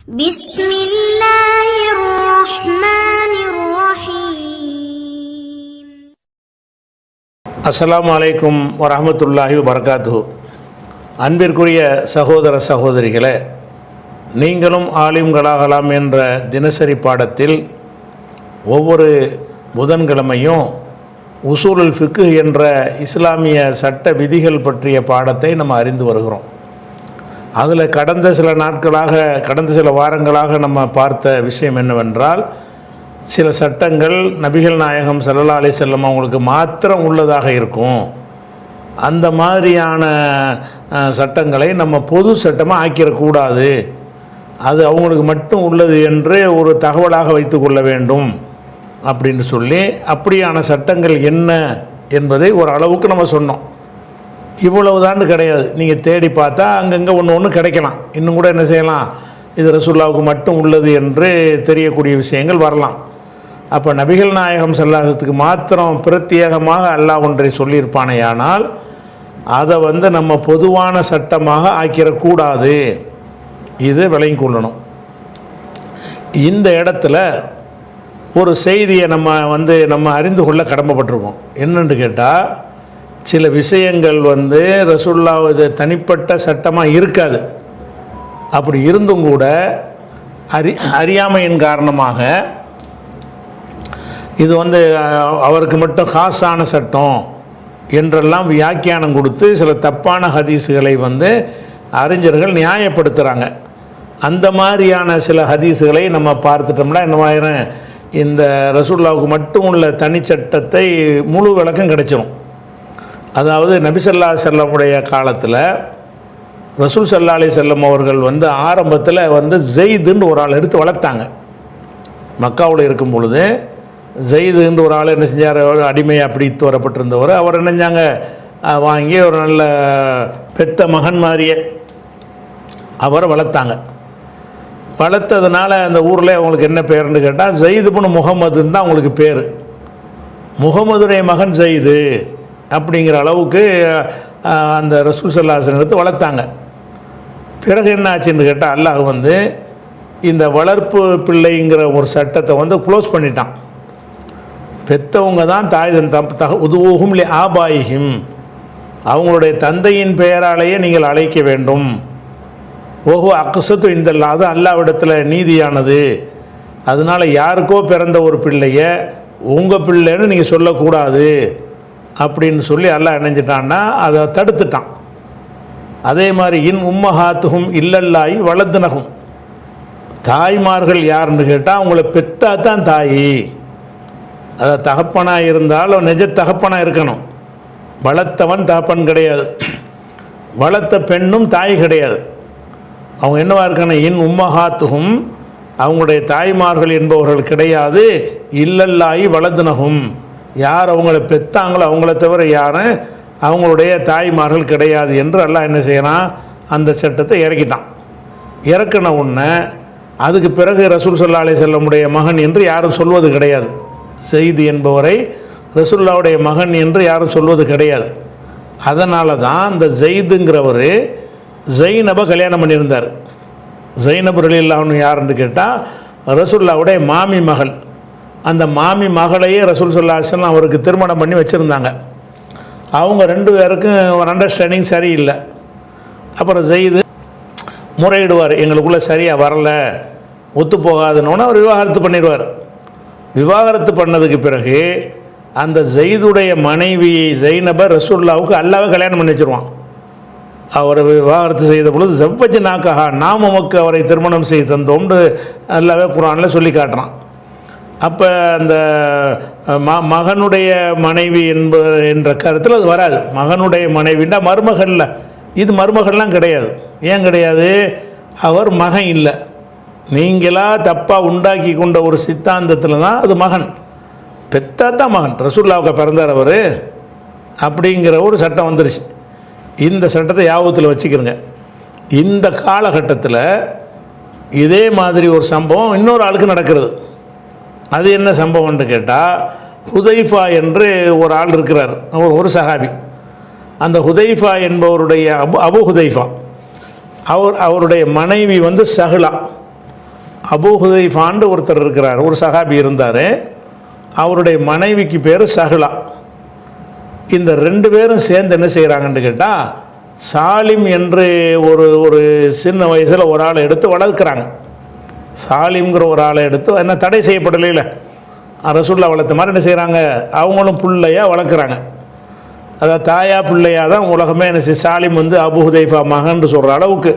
بسم الله الرحمن الرحيم. அஸ்ஸலாமு அலைக்கும் வரஹ்மத்துல்லாஹி வபரகாத்துஹு. அன்பிற்குரிய சகோதர சகோதரிகளே, நீங்களும் ஆலிம்களாகலாம் என்ற தினசரி பாடத்தில் ஒவ்வொரு புதன்கிழமையும் உசூலுல் ஃபிக்ஹ் என்ற இஸ்லாமிய சட்ட விதிகள் பற்றிய பாடத்தை நம்ம அறிந்து வருகிறோம். அதில் கடந்த சில வாரங்களாக நம்ம பார்த்த விஷயம் என்னவென்றால், சில சட்டங்கள் நபிகள் நாயகம் ஸல்லல்லாஹு அலைஹி வஸல்லம் அவங்களுக்கு மாத்திரம் உள்ளதாக இருக்கும். அந்த மாதிரியான சட்டங்களை நம்ம பொது சட்டமாக ஆக்கிடக்கூடாது, அது அவங்களுக்கு மட்டும் உள்ளது என்று ஒரு தகவலாக வைத்து கொள்ள வேண்டும் அப்படின்னு சொல்லி, அப்படியான சட்டங்கள் என்ன என்பதை ஒரு அளவுக்கு நம்ம சொன்னோம். இவ்வளவுதான் கிடையாது, நீங்கள் தேடி பார்த்தா அங்கங்கே ஒன்று கிடைக்கலாம். இன்னும் கூட என்ன செய்யலாம், இது ரசூலுல்லாவுக்கு மட்டும் உள்ளது என்று தெரியக்கூடிய விஷயங்கள் வரலாம். அப்போ நபிகள் நாயகம் ஸல்லல்லாஹு மாத்திரம் பிரத்யேகமாக அல்லாஹ் ஒன்றை சொல்லியிருப்பானேயானால் அதை நம்ம பொதுவான சட்டமாக ஆக்கிடக்கூடாது. இது விளங்கி கொள்ளணும். இந்த இடத்துல ஒரு செய்தியை நம்ம அறிந்து கொள்ள கடமைப்பட்டிருக்கோம். என்னென்னு கேட்டால், சில விஷயங்கள் ரசூலுல்லாஹ் இது தனிப்பட்ட சட்டமாக இருக்காது. அப்படி இருந்தும் கூட அறியாமையின் காரணமாக இது அவருக்கு மட்டும் காசான சட்டம் என்றெல்லாம் வியாக்கியானம் கொடுத்து சில தப்பான ஹதீஸுகளை அறிஞர்கள் நியாயப்படுத்துகிறாங்க. அந்த மாதிரியான சில ஹதீஸுகளை நம்ம பார்த்துட்டோம்னா என்ன, இந்த ரசூலுல்லாவுக்கு மட்டும் உள்ள தனிச்சட்டத்தை முழு விளக்கம் கிடைச்சிடும். அதாவது நபி ஸல்லல்லாஹு அலைஹி வஸல்லமுடைய காலத்தில் ரசூல் ஸல்லல்லாஹு அலைஹி வஸல்லம் அவர்கள் ஆரம்பத்தில் ஜெயிதுன்னு ஒரு ஆள் எடுத்து வளர்த்தாங்க. மக்காவில் இருக்கும் பொழுது ஜெயிதுன்னு ஒரு ஆள் என்ன செஞ்சார், அடிமையை பிடித்து வரப்பட்டிருந்தவர். அவர் என்ன செஞ்சாங்க, வாங்கி ஒரு நல்ல பெத்த மகன் மாதிரியே அவரை வளர்த்தாங்க. வளர்த்ததுனால அந்த ஊரில் அவங்களுக்கு என்ன பேருன்னு கேட்டால், ஜெயிது பின் முகமதுன்னு தான் அவங்களுக்கு பேர். முகமதுடைய மகன் ஜெயிது அப்படிங்கிற அளவுக்கு அந்த ரசூல் ஸல்லல்லாஹு அலைஹி வஸல்லம் எடுத்து வளர்த்தாங்க. பிறகு என்ன ஆச்சுன்னு கேட்டால், அல்லாஹ் இந்த வளர்ப்பு பிள்ளைங்கிற ஒரு சட்டத்தை க்ளோஸ் பண்ணிட்டான். பெற்றவங்க தான் தாய் உதுவும் லி ஆபாயிஹிம், அவங்களுடைய தந்தையின் பெயராலேயே நீங்கள் அழைக்க வேண்டும். ஓஹோ அக்ஸத்து இந்தல்லா, அது அல்லாஹ்விடத்தில் நீதியானது. அதனால் யாருக்கோ பிறந்த ஒரு பிள்ளைய உங்கள் பிள்ளைன்னு நீங்கள் சொல்லக்கூடாது அப்படின்னு சொல்லி அல்லாஹ் இணைஞ்சிட்டான்னா அதை தடுத்துட்டான். அதே மாதிரி இன் உம்மஹாத்துஹும் இல்லல்லாஹி வலதுனஹும், தாய்மார்கள் யாருன்னு கேட்டால் அவங்கள பெத்தா தான் தாய். அதை தகப்பனாக இருந்தாலும் நிஜ தகப்பனாக இருக்கணும். வளர்த்தவன் தகப்பன் கிடையாது, வளர்த்த பெண்ணும் தாய் கிடையாது. அவங்க என்னவா இருக்கணும், இன் உம்மஹாத்துஹும், அவங்களுடைய தாய்மார்கள் என்பவர்கள் கிடையாது. இல்லல்லாஹி வலதுனஹும், யார் அவங்கள பெற்றாங்களோ அவங்கள தவிர யாரும் அவங்களுடைய தாய்மார்கள் கிடையாது என்று அல்லாஹ் என்ன செய்யறான், அந்த சட்டத்தை இறக்கிட்டான். இறக்கின உடனே அதுக்கு பிறகு ரசூல் ஸல்லல்லாஹு அலைஹி வஸல்லமுடைய மகன் என்று யாரும் சொல்வது கிடையாது. செய்தி என்பவரை ரசூலுல்லாவுடைய மகன் என்று யாரும் சொல்வது கிடையாது. அதனால தான் அந்த ஜெயிதுங்கிறவர் ஜைனபை கல்யாணம் பண்ணியிருந்தார். ஜைனப் ரலியல்லாஹு அன்ஹா யாருன்னு கேட்டால் ரசூலுல்லாவுடைய மாமி மகள். அந்த மாமி மகளையே ரசூல் ஸல்லல்லாஹு அலைஹி வஸல்லம் அவருக்கு திருமணம் பண்ணி வச்சுருந்தாங்க. அவங்க ரெண்டு பேருக்கும் ஒரு அண்டர்ஸ்டாண்டிங் சரியில்லை. அப்புறம் ஜெயிது முறையிடுவார், எங்களுக்குள்ளே சரியாக வரலை, ஒத்து போகாதுன்னு அவர் விவாகரத்து பண்ணிடுவார். விவாகரத்து பண்ணதுக்கு பிறகு அந்த ஜெயிதுடைய மனைவி ஜைனபை ரசூலுல்லாவுக்கு அல்லாஹ்வே கல்யாணம் பண்ணி வச்சுருவான். அவர் விவாகரத்து செய்த பொழுது செவ்வஜ் நாக்கஹா, நாம் உமக்கு அவரை திருமணம் செய்து தந்தோம்னு அல்லாஹ்வே குர்ஆனில் சொல்லி காட்டுறான். அப்போ அந்த மகனுடைய மனைவி என்ற கருத்தில் அது வராது. மகனுடைய மனைவின்னா மருமகள்ல, இது மருமகள்லாம் கிடையாது. ஏன் கிடையாது, அவர் மகன் இல்லை, நீங்களா தப்பாக உண்டாக்கி கொண்ட ஒரு சித்தாந்தத்தில் தான் அது மகன். பெத்தா தான் மகன். ரசூலுல்லாவுக்கு பிறந்தார் அவர் அப்படிங்கிற ஒரு சட்டம் வந்துருச்சு. இந்த சட்டத்தை ஞாபகத்தில் வச்சுக்கிறங்க. இந்த காலகட்டத்தில் இதே மாதிரி ஒரு சம்பவம் இன்னொரு ஆளுக்கு நடக்கிறது. அது என்ன சம்பவம்னு கேட்டால், ஹுதைஃபா என்று ஒரு ஆள் இருக்கிறார், ஒரு சஹாபி. அந்த ஹுதைஃபா என்பவருடைய அபு ஹுதைஃபா அவருடைய மனைவி சஹ்லா. அபூ ஹுதைஃபான்னு ஒருத்தர் இருக்கிறார், ஒரு சஹாபி இருந்தார். அவருடைய மனைவிக்கு பேர் சஹ்லா. இந்த ரெண்டு பேரும் சேர்ந்து என்ன செய்கிறாங்கன்னு கேட்டால், சாலிம் என்று ஒரு ஒரு சின்ன வயசில் ஒரு ஆளை எடுத்து வளர்க்குறாங்க. சாலிம்ங்கிற ஒரு ஆளை எடுத்து என்ன தடை செய்யப்படலையில் ரசூலுல்லாஹ் வளர்த்த மாதிரி என்ன செய்கிறாங்க, அவங்களும் பிள்ளையாக வளர்க்குறாங்க. அதாவது தாயா பிள்ளையாக தான் உலகமே என்ன செய்ய, சாலிம் வந்து அபூ ஹுதைஃபா மகன் சொல்கிற அளவுக்கு,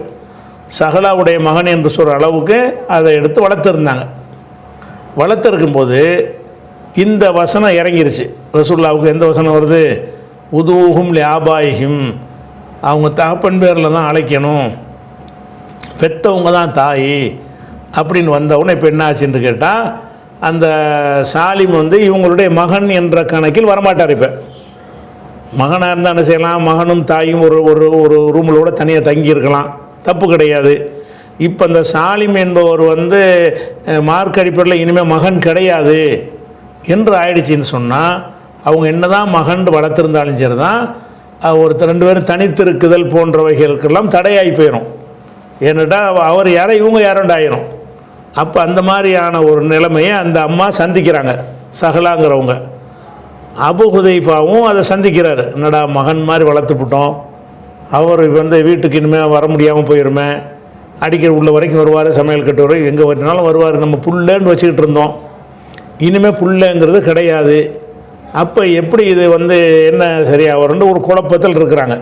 சஹலாவுடைய மகன் என்று சொல்கிற அளவுக்கு அதை எடுத்து வளர்த்துருந்தாங்க. வளர்த்துருக்கும்போது இந்த வசனம் இறங்கிருச்சு. ரசூலுல்லாஹ்வுக்கு எந்த வசனம் வருது? உதூஹும் லிஆபாயிஹிம், அவங்க தகப்பன் பேரில் தான் அழைக்கணும், பெற்றவங்க தான் தாய் அப்படின்னு வந்தவுடனே இப்போ என்ன ஆச்சுன்னு கேட்டால், அந்த சாலிம் வந்து இவங்களுடைய மகன் என்ற கணக்கில் வரமாட்டார். இப்போ மகனாக இருந்தால் என்ன செய்யலாம், மகனும் தாயும் ஒரு ஒரு ஒரு ரூமிலோட தனியாக தங்கியிருக்கலாம், தப்பு கிடையாது. இப்போ அந்த சாலிம் என்பவர் வந்து மார்க் அடிப்படையில் இனிமேல் மகன் கிடையாது என்று ஆயிடுச்சின்னு சொன்னால், அவங்க என்ன தான் மகன் வளர்த்துருந்தாலும் சரி தான், ஒருத்தர் ரெண்டு பேரும் தனித்திருக்குதல் போன்றவைகளுக்கெல்லாம் தடையாகி போயிடும். ஏன்னாட்டா அவர் யாரோ இவங்க யாரோண்டாயிரும். அப்போ அந்த மாதிரியான ஒரு நிலைமையை அந்த அம்மா சந்திக்கிறாங்க, சஹலாங்கிறவங்க. அபூ ஹுதைஃபாவும் அதை சந்திக்கிறார். என்னடா மகன் மாதிரி வளர்த்துப்பட்டோம், அவர் வந்து வீட்டுக்கு இனிமேல் வர முடியாமல் போயிருமே, அடிக்கிற உள்ள வரைக்கும் வருவார், சமையல் கட்டு வரைக்கும் எங்கே வரனாலும் வருவார், நம்ம புள்ளேன்னு வச்சுக்கிட்டு இருந்தோம், இனிமேல் புள்ளங்கிறது கிடையாது. அப்போ எப்படி இது வந்து என்ன சரியாக வரும்னு ஒரு குழப்பத்தில் இருக்கிறாங்க.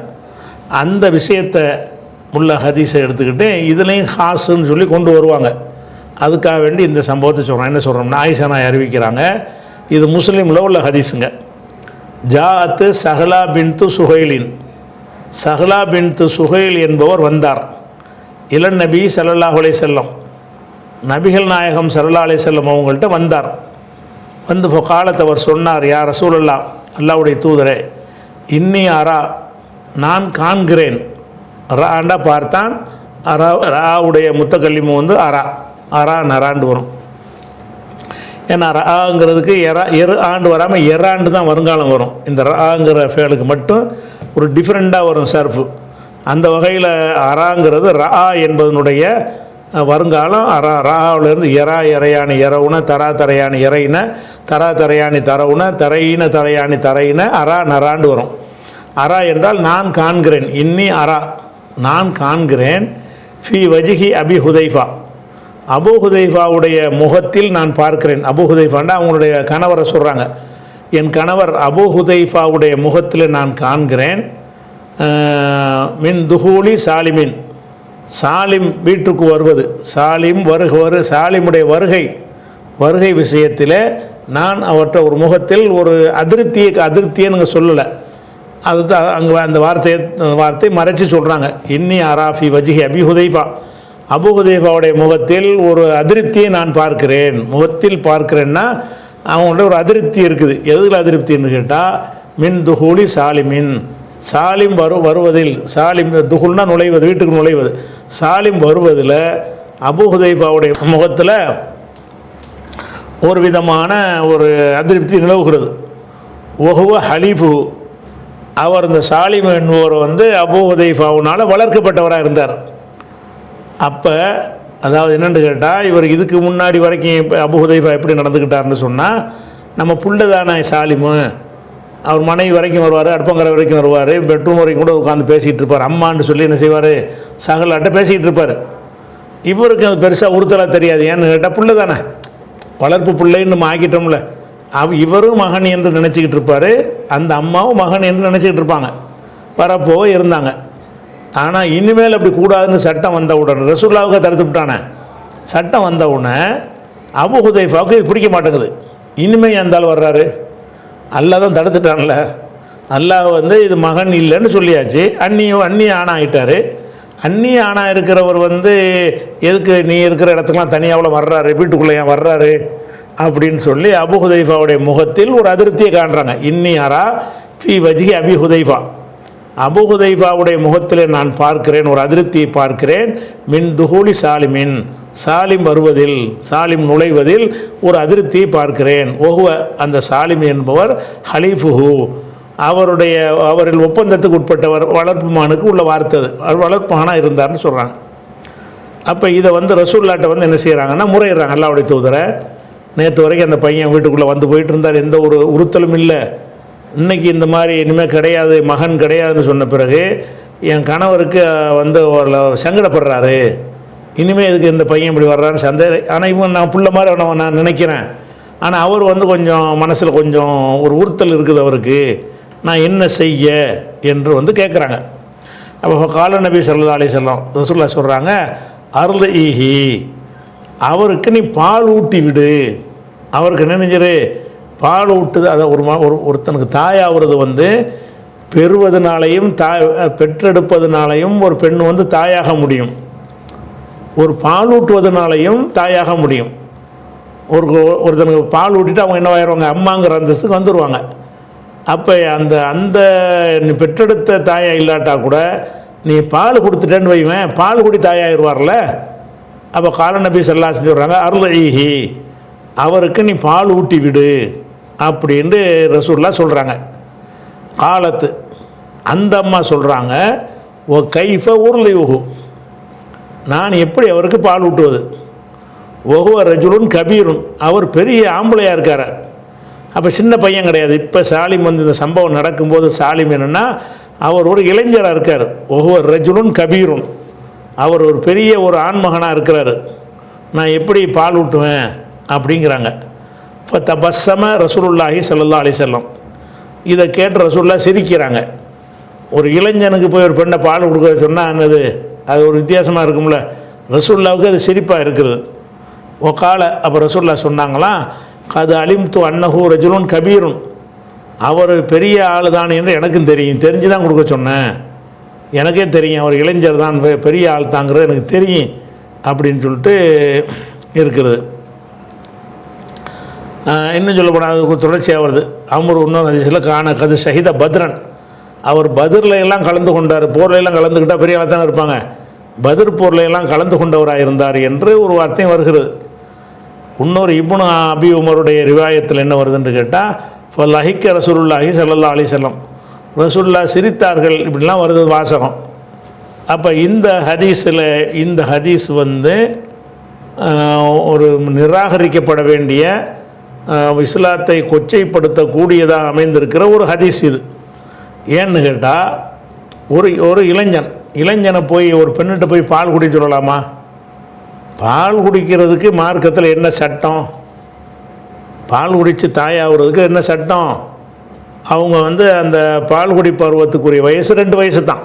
அந்த விஷயத்தை உள்ள ஹதீஸை எடுத்துக்கிட்டு இதுலேயும் ஹாஸுன்னு சொல்லி கொண்டு வருவாங்க. அதுக்காக வேண்டி இந்த சம்பவத்தை சொல்கிறோம். என்ன சொல்கிறோம்னா, ஆயிஷா நாய் அறிவிக்கிறாங்க, இது முஸ்லீமில் உள்ள ஹதீஸுங்க. ஜாஅத்து சஹலா பின்து சுஹைலின், சஹலா பின்து சுஹைல் என்பவர் வந்தார். இளன் நபி ஸல்லல்லாஹு அலைஹி வஸல்லம், நபிகள் நாயகம் ஸல்லல்லாஹு அலைஹி வஸல்லம் அவங்கள்ட்ட வந்தார். வந்து காலத்தை அவர் சொன்னார், யா ரசூலல்லாஹ், அல்லாஹ்வுடைய தூதரே, இன்னி அரா, நான் காண்கிறேன். ராண்டா பார்த்தான், அரா, ராவுடைய முத்தக்கல்லிமு வந்து அரா, அரா நராண்டு வரும். ஏன்னா ராங்கிறதுக்கு எரு ஆண்டு வராமல் எராண்டு தான் வருங்காலம் வரும். இந்த ராங்கிற ஃபேலுக்கு மட்டும் ஒரு டிஃப்ரெண்ட்டாக வரும் சர்ஃபு. அந்த வகையில் அராங்கிறது ரா என்பதனுடைய வருங்காலம். ராவிலேருந்து எரா எறையானி எரவுன, தரா தரையானி எறையின, தரா தரையானி தரவுன, தரையின தரையானி தரையின, அரா நராண்டு வரும். அரா என்றால் நான் காண்கிறேன், இன்னி அரா, நான் காண்கிறேன், ஃபி வஜிஹி அபி ஹுதைஃபா, அபூ ஹுதைஃபாவுடைய முகத்தில் நான் பார்க்கிறேன். அபூ ஹுதைஃபாண்டா அவங்களுடைய கணவரை சொல்கிறாங்க. என் கணவர் அபூ ஹுதைஃபாவுடைய முகத்தில் நான் காண்கிறேன். மின் துஹூலி சாலிமின், சாலிம் வீட்டுக்கு வருவது, சாலிம் சாலிமுடைய வருகை விஷயத்தில் நான் அவற்றை ஒரு முகத்தில் ஒரு அதிருப்தியை சொல்லலை. அதுதான் அங்கே அந்த வார்த்தை மறைச்சி சொல்கிறாங்க. இன்னி அராஃபி வஜிஹி அபி ஹுதைஃபா, அபூ ஹுதைஃபாவுடைய முகத்தில் ஒரு அதிருப்தியை நான் பார்க்கிறேன். முகத்தில் பார்க்கிறேன்னா அவங்கள்ட்ட ஒரு அதிருப்தி இருக்குது. எதில் அதிருப்தின்னு கேட்டால், மின் துஹூலி சாலிமின், சாலிம் வருவதில், சாலிம் துஹுல்னா நுழைவது, வீட்டுக்கு நுழைவது, சாலிம் வருவதில் அபூ ஹுதைஃபாவுடைய முகத்தில் ஒரு விதமான ஒரு அதிருப்தி நிலவுகிறது. ஒஹுவ ஹலீஃபு, அவர் இந்த சாலிம் என்பவர் வந்து அபூ ஹுதைஃபாவுனால் வளர்க்கப்பட்டவராக இருந்தார். அப்போ அதாவது என்னென்னு கேட்டால், இவர் இதுக்கு முன்னாடி வரைக்கும் அபூ ஹுதைஃபா எப்படி நடந்துக்கிட்டார்னு சொன்னால், நம்ம புள்ள தானே சாலிமு, அவர் மனைவி வரைக்கும் வருவார், அடுப்பங்கரை வரைக்கும் வருவார், பெட்ரூம் வரைக்கும் கூட உட்காந்து பேசிகிட்டு இருப்பார். அம்மான்னு சொல்லி என்ன செய்வார், சகலாட்ட பேசிக்கிட்டு இருப்பார். இவருக்கு அது பெருசாக உறுத்தலாக தெரியாது. ஏன்னு கேட்டால் புள்ள தானே, வளர்ப்பு பிள்ளைன்னு நம்ம ஆக்கிட்டோம்ல. இவரும் மகன் என்று நினச்சிக்கிட்டு இருப்பார், அந்த அம்மாவும் மகன் என்று நினச்சிக்கிட்டு இருப்பாங்க, வரப்போ இருந்தாங்க. ஆனால் இனிமேல் அப்படி கூடாதுன்னு சட்டம் வந்த உடனே, ரசூலுல்லாஹ்வுக்கு தடுத்து விட்டானே, சட்டம் வந்த உடனே அபூ ஹுதைஃபாவுக்கு இது பிடிக்க மாட்டேங்குது. இனிமேல் இருந்தாலும் வர்றாரு, அல்லாஹ் தான் தடுத்துட்டான்ல, அல்லாஹ் வந்து இது மகன் இல்லைன்னு சொல்லியாச்சு. அந்நிய ஆணா ஆகிட்டார். அந்நிய ஆணா இருக்கிறவர் வந்து எதுக்கு நீ இருக்கிற இடத்துக்குலாம் தனியாவில் வர்றாரு, வீட்டுக்குள்ளே ஏன் வர்றாரு அப்படின்னு சொல்லி அபூ ஹுதைஃபாவுடைய முகத்தில் ஒரு அதிருப்தியை காண்றாங்க. இன்னி அரா ஃபி வஜ்ஹி அபி ஹுதைஃபா, அபூ ஹுதைஃபாவுடைய முகத்தில் நான் பார்க்கிறேன், ஒரு அதிருப்தியை பார்க்கிறேன். மின் துஹூலி சாலிமின், சாலிம் வருவதில், சாலிம் நுழைவதில் ஒரு பார்க்கிறேன். ஒஹுவ, அந்த சாலிம் என்பவர் ஹலீஃபுஹு, அவரில் ஒப்பந்தத்துக்கு உட்பட்டவர், வளர்ப்பு மகனுக்கு உள்ள வார்த்தை, வளர்ப்பு மகனாக இருந்தார்னு சொல்கிறாங்க. அப்போ இதை வந்து ரசூல்லாட்ட வந்து என்ன செய்கிறாங்கன்னா முறையிடுறாங்க, அல்லாஹ்வுடைய தூதரை, நேற்று வரைக்கும் அந்த பையன் வீட்டுக்குள்ளே வந்து போயிட்டு இருந்தார், எந்த ஒரு உறுத்தலும் இல்லை, இன்றைக்கி இந்த மாதிரி இனிமேல் கிடையாது, மகன் கிடையாதுன்னு சொன்ன பிறகு என் கணவருக்கு வந்து சங்கடப்படுறாரு, இனிமேல் இதுக்கு இந்த பையன் இப்படி வர்றான்னு சந்தேகம். ஆனால் இவன் நான் புள்ள மாதிரி அவனை நான் நினைக்கிறேன், ஆனால் அவர் வந்து கொஞ்சம் மனசில் கொஞ்சம் ஒரு உறுத்தல் இருக்குது அவருக்கு, நான் என்ன செய்ய என்று வந்து கேட்குறாங்க. அப்போ கால நபி ஸல்லல்லாஹு அலைஹி வஸல்லம் ரசூலுல்லாஹ் சொல்கிறாங்க, அர்லீஹி, அவருக்கு நீ பால் ஊட்டி விடு. அவருக்கு நினைஞ்சிரு பால் ஊட்டுது. அதை ஒருத்தனுக்கு தாயாகிறது வந்து பெறுவதனாலையும் பெற்றெடுப்பதனாலையும் ஒரு பெண் வந்து தாயாக முடியும், ஒரு பால் ஊட்டுவதனாலையும் தாயாக முடியும். ஒருத்தனுக்கு பால் ஊட்டிட்டு அவங்க என்னவாயிருவாங்க, அம்மாங்கிற அந்தஸ்துக்கு வந்துடுவாங்க. அப்போ அந்த நீ பெற்றெடுத்த தாயாக இல்லாட்டா கூட நீ பால் கொடுத்துட்டேன்னு வைவேன், பால் குடி தாயாகிடுவார்ல. அப்போ கால நபி ஸல்லல்லாஹு அலைஹி சொல்கிறாங்க, அர்லீஹி, அவருக்கு நீ பால் ஊட்டி விடு அப்படின்னு ரசூலுல்லாஹ் சொல்கிறாங்க. காலத்து அந்த அம்மா சொல்கிறாங்க, ஓ கைஃப உர்லிஹு, நான் எப்படி அவருக்கு பால் ஊட்டுவது, ஒஹுவ ரஜுலுன் கபீருன், அவர் பெரிய ஆம்பளையாக இருக்கார். அப்போ சின்ன பையன் கிடையாது. இப்போ சாலிம் வந்து இந்த சம்பவம் நடக்கும்போது சாலிம் என்னென்னா அவர் ஒரு இளைஞராக இருக்கார். ஒஹுவ ரஜுலுன் கபீருன், அவர் ஒரு பெரிய ஒரு ஆண்மகனாக இருக்கிறார், நான் எப்படி பால் ஊட்டுவேன் அப்படிங்கிறாங்க. இப்போ தபஸ்ஸம ரசூலுல்லாஹி ஸல்லல்லாஹு அலைஹி வஸல்லம், இதை கேட்டு ரசூலுல்லாஹ் சிரிக்கிறாங்க. ஒரு இளைஞனுக்கு போய் ஒரு பெண்ணை பால் கொடுக்க சொன்னால் என்னது, அது ஒரு வித்தியாசமாக இருக்கும்ல, ரசூலுல்லாவுக்கு அது சிரிப்பாக இருக்குது. ஒகால, அப்போ ரசூலுல்லாஹ் சொன்னாங்களாம், அது அலிம்து அன்னஹு ரஜுலுன் கபீருன், அவர் பெரிய ஆள் தான் என்று எனக்கும் தெரியும், தெரிஞ்சு தான் கொடுக்க சொன்னேன், எனக்கே தெரியும் அவர் இளைஞர் தான், பெரிய ஆள் தாங்கிறது எனக்கு தெரியும் அப்படின்னு சொல்லிட்டு இருக்கிறது. இன்னும் சொல்லப்போனால் அதுக்கு தொடர்ச்சியாக வருது. அமர் இன்னொரு ஹதீஸில் காண கது ஷஹீத பத்ரன், அவர் பத்ரில் எல்லாம் கலந்து கொண்டார், போர்ல எல்லாம் கலந்துக்கிட்டால் பெரிய ஆளாக தானே இருப்பாங்க, பத்ர் போர்ல எல்லாம் கலந்து கொண்டவராக இருந்தார் என்று ஒரு வார்த்தையும் வருகிறது. இன்னொரு இப்னு அபி உமருடைய ரிவாயத்தில் என்ன வருதுன்னு கேட்டால், ஃபலஹிக்க ரசூலுல்லாஹி ஸல்லல்லாஹு அலைஹி வஸல்லம், ரசூலுல்லாஹ் சிரித்தார்கள், இப்படிலாம் வருது வாசகம். அப்போ இந்த ஹதீஸில் இந்த ஹதீஸ் வந்து ஒரு நிராகரிக்கப்பட வேண்டிய இஸ்லாத்தை கொச்சைப்படுத்தக்கூடியதாக அமைந்திருக்கிற ஒரு ஹதீஸ் இது. ஏன்னு கேட்டால், ஒரு இளைஞனை போய் ஒரு பெண்ணிட்ட போய் பால் குடிக்க சொல்லலாமா? பால் குடிக்கிறதுக்கு மார்க்கத்தில் என்ன சட்டம்? பால் குடித்து தாயாகிறதுக்கு என்ன சட்டம்? அவங்க வந்து அந்த பால்குடி பருவத்துக்குரிய வயசு 2 வயசு தான்.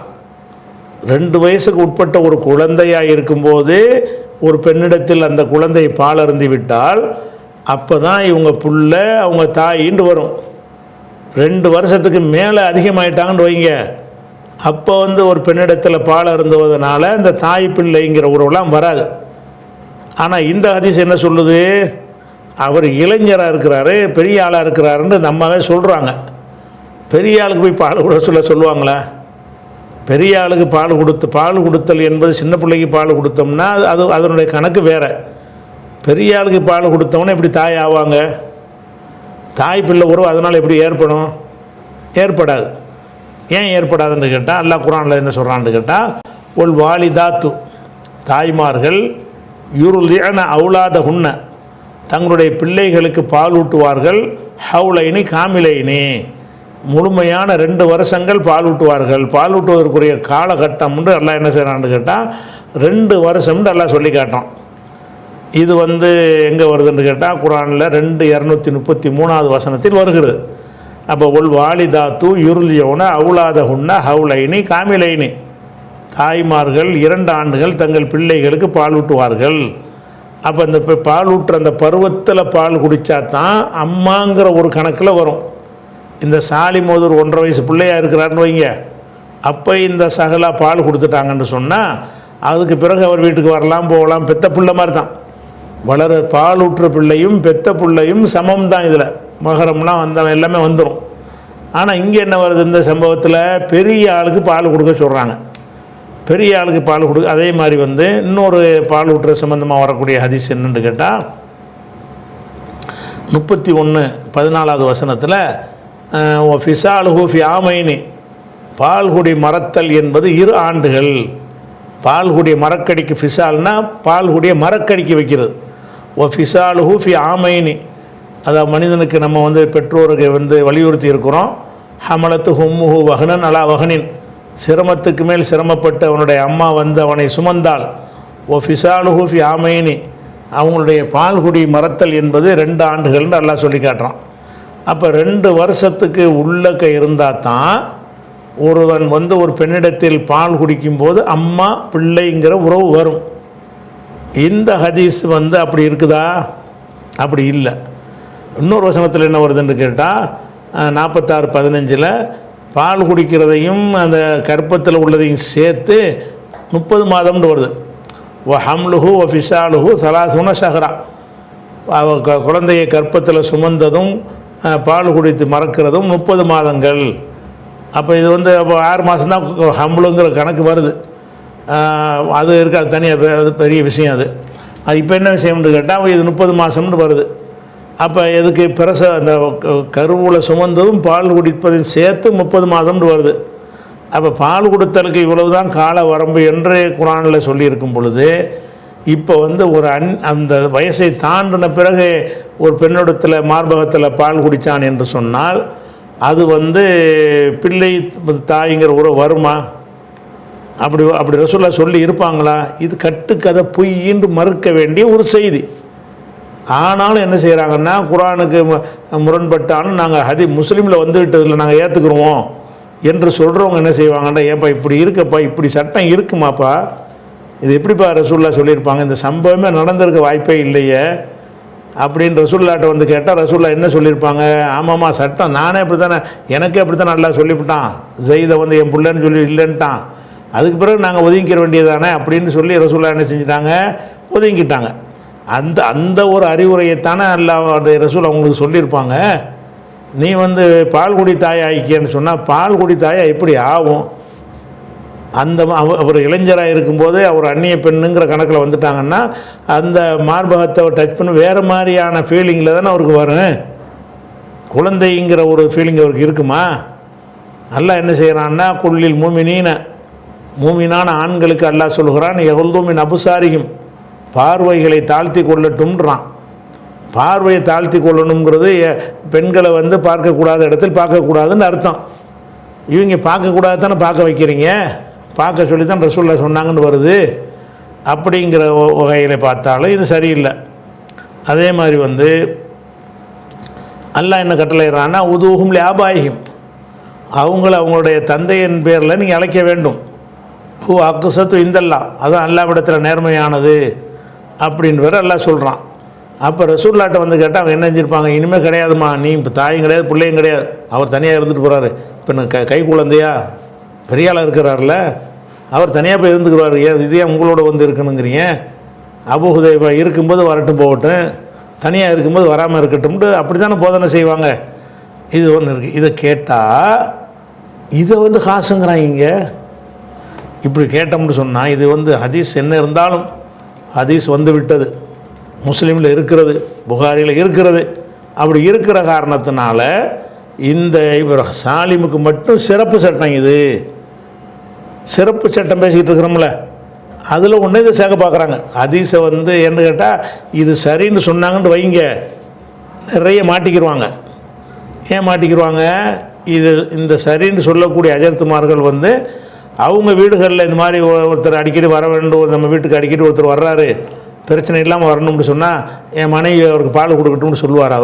2 வயசுக்கு உட்பட்ட ஒரு குழந்தையாக இருக்கும்போது ஒரு பெண்ணிடத்தில் அந்த குழந்தை பால் அருந்தி விட்டால் அப்போ தான் இவங்க புள்ள அவங்க தாயின்னு வரும். 2 வருஷத்துக்கு மேலே அதிகமாயிட்டாங்கன்னு வைங்க, அப்போ வந்து ஒரு பெண்ணிடத்தில் பால் அருந்துவதனால இந்த தாய் பிள்ளைங்கிற உறவுலாம் வராது. ஆனால் இந்த ஹதீஸ் என்ன சொல்லுது, அவர் இளைஞராக இருக்கிறாரு, பெரிய ஆளாக இருக்கிறாருன்னு நம்மவே சொல்கிறாங்க. பெரிய ஆளுக்கு போய் பால் கூட சொல்லுவாங்களா? பெரிய ஆளுக்கு பால் கொடுத்தல் என்பது சின்ன பிள்ளைக்கு பால் கொடுத்தோம்னா அது அதனுடைய கணக்கு வேறு. பெரிய ஆளுக்கு பால் கொடுத்தோம்னா எப்படி தாய் ஆவாங்க? தாய் பிள்ளை உறவு அதனால் எப்படி ஏற்படும்? ஏற்படாது. ஏன் ஏற்படாதுன்னு கேட்டால், அல்லாஹ் குர்ஆனில் என்ன சொல்கிறான்னு கேட்டால், ஒல் வாலிதாத்து, தாய்மார்கள் யுர்லிஅன அவுலாதஹுன்ன, தங்களுடைய பிள்ளைகளுக்கு பால் ஊட்டுவார்கள், ஹவுலைனி காமிலைனி, முழுமையான 2 வருஷங்கள் பால் ஊட்டுவார்கள். பால் ஊட்டுவதற்குரிய காலகட்டம் என்று அல்லாஹ் என்ன செய்கிறான்னு கேட்டால் 2 வருஷம்னு அல்லாஹ் சொல்லி காட்டோம். இது வந்து எங்கே வருதுன்னு கேட்டால் குர்ஆனில் 233வது வசனத்தில் வருகிறது. அப்போ ஒல் வாலிதாத்து யுர்லியவுன அவுலாதஹுன்ன ஹவுலைனி காமிலைனி, தாய்மார்கள் 2 ஆண்டுகள் தங்கள் பிள்ளைகளுக்கு பால் ஊட்டுவார்கள். அப்போ அந்த பால் ஊட்டுற அந்த பருவத்தில் பால் குடித்தா தான் அம்மாங்கிற ஒரு கணக்கில் வரும். இந்த சாலிமோது ஒரு 1.5 வயசு பிள்ளையாக இருக்கிறாருன்னு வைங்க, அப்போ இந்த சகலா பால் கொடுத்துட்டாங்கன்னு சொன்னால் அதுக்கு பிறகு அவர் வீட்டுக்கு வரலாம் போகலாம், பெத்த பிள்ளை மாதிரி தான். பால் ஊட்டுற பிள்ளையும் பெத்த பிள்ளையும் சமம் தான். இதில் மகரம்லாம் வந்தால் எல்லாமே வந்துடும். ஆனால் இங்கே என்ன வருது, இந்த சம்பவத்தில் பெரிய ஆளுக்கு பால் கொடுக்க சொல்கிறாங்க. பெரிய ஆளுக்கு பால் கொடுக்க, அதே மாதிரி வந்து இன்னொரு பால் ஊட்டுற சம்பந்தமாக வரக்கூடிய ஹதீஸ் என்னன்னு கேட்டால் 31:14வது வசனத்தில் ஃபிசாலுஹு ஃபி ஆமைனி, பால்குடி மறத்தல் என்பது 2 ஆண்டுகள். பால் கூடிய மரக்கடிக்கு ஃபிசால்னா பால் கூடிய மரக்கடிக்கு வைக்கிறது. ஓ ஃபிசாலுஹு ஃபி ஆமைனி, அதாவது மனிதனுக்கு நம்ம வந்து பெற்றோருக்கு வந்து வலியுறுத்தி இருக்கிறோம். ஹமலத்து ஹும்முஹு வஹனன் அலா வஹனின், சிரமத்துக்கு மேல் சிரமப்பட்டு அவனுடைய அம்மா வந்து அவனை சுமந்தாள். ஓ ஃபிசாலுஹு ஃபி ஆமைனி, அவங்களுடைய பால்குடி மறத்தல் என்பது 2 ஆண்டுகள்னு அல்லாஹ் சொல்லி காட்டுறான். அப்போ 2 வருஷத்துக்கு உள்ளக்க இருந்தால் தான் ஒருவன் வந்து ஒரு பெண்ணிடத்தில் பால் குடிக்கும்போது அம்மா பிள்ளைங்கிற உறவு வரும். இந்த ஹதீஸ் வந்து அப்படி இருக்குதா? அப்படி இல்லை. இன்னொரு வசனத்தில் என்ன வருதுன்னு கேட்டால் 46:15 பால் குடிக்கிறதையும் அந்த கர்ப்பத்தில் உள்ளதையும் சேர்த்து 30 மாதம்னு வருது. ஓ ஹம்லுஹு ஓ ஃபிசாலுஹு சலாசுன ஷஹரா, குழந்தையை கர்ப்பத்தில் சுமந்ததும் பால் குடித்து மறக்கிறதும் 30 மாதங்கள். அப்போ இது வந்து அப்போ 6 மாதம்தான் ஹம்லுங்கிற கணக்கு வருது. அது இருக்க அது தனியாக, அது பெரிய விஷயம். அது இப்போ என்ன விஷயம்னு கேட்டால் இது 30 மாதம்னு வருது. அப்போ எதுக்கு அந்த கருவில் சுமந்ததும் பால் குடிப்பதையும் சேர்த்து 30 மாதம்னு வருது. அப்போ பால் கொடுத்தலுக்கு இவ்வளவு தான் கால வரம்பு என்று குர்ஆனில் சொல்லியிருக்கும் பொழுது, இப்போ வந்து ஒரு அந்த வயசை தாண்டின பிறகு ஒரு பெண்ணிடத்தில் மார்பகத்தில் பால் குடித்தான் என்று சொன்னால் அது வந்து பிள்ளை தாய்ங்கிற உறவு வருமா? அப்படி ரசூலுல்லாஹ் சொல்லி இருப்பாங்களா? இது கட்டுக்கதை பொய்யின்று மறுக்க வேண்டிய ஒரு செய்தி. ஆனாலும் என்ன செய்கிறாங்கன்னா, குர்ஆனுக்கு முரண்பட்டாலும் நாங்கள் முஸ்லீமில் வந்துவிட்டதில்லை, நாங்கள் ஏற்றுக்குருவோம் என்று சொல்கிறவங்க என்ன செய்வாங்கன்னா, ஏப்பா இப்படி இருக்கப்பா, இப்படி சட்டம் இருக்குமாப்பா, இது எப்படிப்பா ரசூலுல்லாஹ் சொல்லியிருப்பாங்க, இந்த சம்பவமே நடந்திருக்க வாய்ப்பே இல்லையே அப்படின்னு ரசூலுல்லாஹ்ட்ட வந்து கேட்டால் ரசூலுல்லாஹ் என்ன சொல்லியிருப்பாங்க? ஆமாம்மா சட்டம் நானே அப்படி தானே, எனக்கே அப்படி தான் நல்லா சொல்லிவிட்டான், ஜெயிதை வந்து என் பிள்ளைன்னு சொல்லி இல்லைன்ட்டான், அதுக்கு பிறகு நாங்கள் ஒதுங்கிக்கிற வேண்டியதானே அப்படின்னு சொல்லி ரசூலுல்லாஹ் என்ன செஞ்சிட்டாங்க? ஒதுங்கிட்டாங்க. அந்த ஒரு அறிவுரையைத்தானே அல்லாஹ் ரசூல் அவங்களுக்கு சொல்லியிருப்பாங்க. நீ வந்து பால்குடி தாய் ஆயிக்கேன்னு சொன்னால் பால்குடி தாயா எப்படி ஆகும்? அவர் இளைஞராக இருக்கும்போது அவர் அந்நிய பெண்ணுங்கிற கணக்கில் வந்துட்டாங்கன்னா அந்த மார்பகத்தை டச் பண்ணி வேறு மாதிரியான ஃபீலிங்கில் தானே அவருக்கு வரும். குழந்தைங்கிற ஒரு ஃபீலிங் அவருக்கு இருக்குமா? அல்லாஹ் என்ன செய்கிறான்னா, குல்லில் மூமினான ஆண்களுக்கு அல்லாஹ் சொல்கிறான், யகுல்துமின் அபுசாரியும், பார்வைகளை தாழ்த்தி கொள்ளட்டும்ன்றான். பார்வையை தாழ்த்தி கொள்ளணுங்கிறது பெண்களை வந்து பார்க்கக்கூடாத இடத்தில் பார்க்கக்கூடாதுன்னு அர்த்தம். இவங்க பார்க்கக்கூடாது தானே பார்க்க வைக்கிறீங்க, பார்க்க சொல்லி தான் ரசூலுல்லாஹ் சொன்னாங்கன்னு வருது. அப்படிங்கிற வகையில் பார்த்தாலும் இது சரியில்லை. அதே மாதிரி வந்து அல்லாஹ் என்ன கட்டளைறான்னா, உதூஹும் லிஆபாயிஹிம், அவங்களுடைய தந்தையின் பேரில் நீங்கள் அழைக்க வேண்டும். ஹூ அக்ஸத்து இந்தல்லா, அதுதான் அல்லாஹ்விடத்தில் நேர்மையானது அப்படின்னு வேறு அல்லாஹ் சொல்கிறான். அப்போ ரசூலுல்லாஹ்ட்ட வந்து கேட்டால் அவங்க என்ன செஞ்சுருப்பாங்க? இனிமேல் கிடையாதுமா, நீ இப்போ தாயும் கிடையாது பிள்ளையும் கிடையாது, அவர் தனியாக இருந்துட்டு போகிறாரு. இப்போ நான் கை குழந்தையா பெரிய ஆளாக இருக்கிறார்ல, அவர் தனியாக போய் இருந்துக்கிறார், இதே உங்களோட வந்து இருக்கணுங்கிறீங்க. அபூ ஹுதைஃபா இருக்கும்போது வரட்டும் போகட்டும், தனியாக இருக்கும்போது வராமல் இருக்கட்டும்ட்டு அப்படி தானே போதனை செய்வாங்க. இது ஒன்று இருக்குது. இதை கேட்டால் இதை வந்து காசுங்கிறாங்க. இப்படி கேட்டோம்னு சொன்னால் இது வந்து ஹதீஸ் என்ன இருந்தாலும் ஹதீஸ் வந்து விட்டது, முஸ்லீமில் இருக்கிறது, புகாரியில் இருக்கிறது. அப்படி இருக்கிற காரணத்தினால இந்த இவர் சாலிமுக்கு மட்டும் சிறப்பு சட்டம், இது சிறப்பு சட்டம் பேசிக்கிட்டு இருக்கிறோம்ல, அதில் ஒன்று இதை சேர்க்க பார்க்குறாங்க. ஹதீஸை வந்து என்ன கேட்டால் இது சரின்னு சொன்னாங்கன்னு வைங்க, நிறைய மாட்டிக்கிடுவாங்க. ஏன் மாட்டிக்கிடுவாங்க? இது இந்த சரின்னு சொல்லக்கூடிய அஜர்த்துமார்கள் வந்து அவங்க வீடுகளில் இந்த மாதிரி ஒருத்தர் அடிக்கடி வர வேண்டும், நம்ம வீட்டுக்கு அடிக்கடி ஒருத்தர் வர்றாரு, பிரச்சனை இல்லாமல் வரணும்னு சொன்னால் என் மனைவி அவருக்கு பால் கொடுக்கட்டும்னு சொல்லுவார்.